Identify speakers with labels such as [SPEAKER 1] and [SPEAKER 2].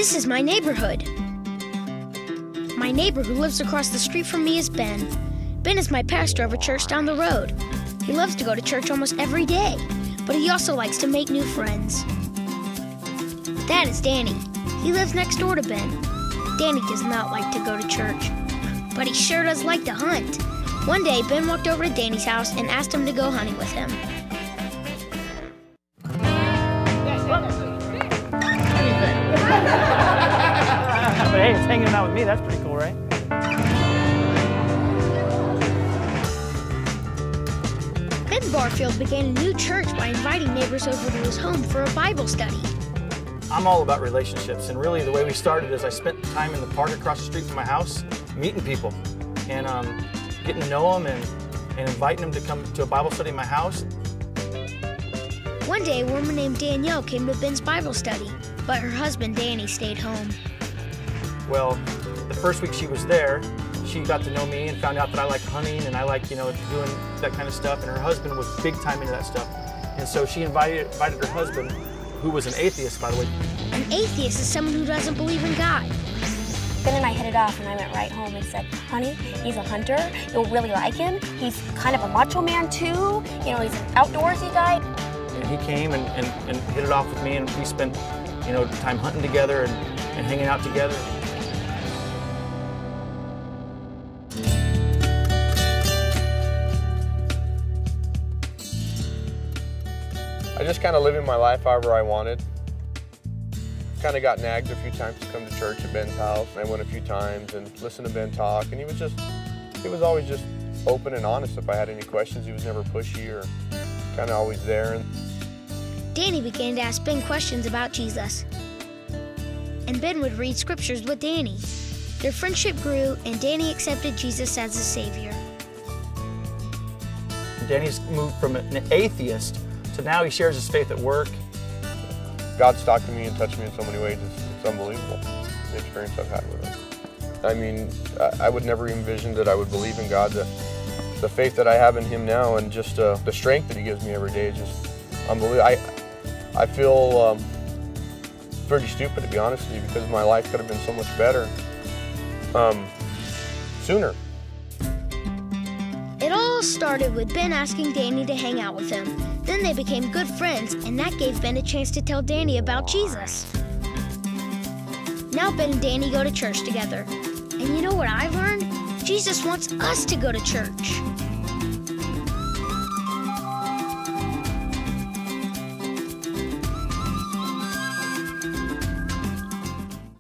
[SPEAKER 1] This is my neighborhood. My neighbor who lives across the street from me is Ben. Ben is my pastor of a church down the road. He loves to go to church almost every day, but he also likes to make new friends. That is Danny. He lives next door to Ben. Danny does not like to go to church, but he sure does like to hunt. One day, Ben walked over to Danny's house and asked him to go hunting with him.
[SPEAKER 2] But hey, it's hanging out with me. That's pretty cool, right?
[SPEAKER 1] Ben Barfield began a new church by inviting neighbors over to his home for a Bible study.
[SPEAKER 2] I'm all about relationships, and really the way we started is I spent time in the park across the street from my house meeting people and getting to know them and inviting them to come to a Bible study in my house.
[SPEAKER 1] One day, a woman named Danielle came to Ben's Bible study, but her husband Danny stayed home.
[SPEAKER 2] Well, the first week she was there, she got to know me and found out that I like hunting and I like, doing that kind of stuff, and her husband was big time into that stuff. And so she invited her husband, who was an atheist, by the way.
[SPEAKER 1] An atheist is someone who doesn't believe in God.
[SPEAKER 3] Ben and I hit it off, and I went right home and said, honey, he's a hunter. You'll really like him. He's kind of a macho man, too. He's an outdoorsy guy.
[SPEAKER 2] And he came and hit it off with me, and we spent, time hunting together and hanging out together.
[SPEAKER 4] I just kind of living my life however I wanted. Kind of got nagged a few times to come to church at Ben's house. I went a few times and listened to Ben talk, and he was always just open and honest. If I had any questions, he was never pushy or kind of always there.
[SPEAKER 1] Danny began to ask Ben questions about Jesus, and Ben would read scriptures with Danny. Their friendship grew, and Danny accepted Jesus as his Savior.
[SPEAKER 2] Danny's moved from an atheist to now he shares his faith at work.
[SPEAKER 4] God's talked to me and touched me in so many ways. It's unbelievable, the experience I've had with him. I mean, I would never envision that I would believe in God. The faith that I have in him now and just the strength that he gives me every day is just unbelievable. I feel pretty stupid, to be honest with you, because my life could have been so much better sooner.
[SPEAKER 1] It all started with Ben asking Danny to hang out with him. Then they became good friends, and that gave Ben a chance to tell Danny about Jesus. Now Ben and Danny go to church together. And you know what I've learned? Jesus wants us to go to church.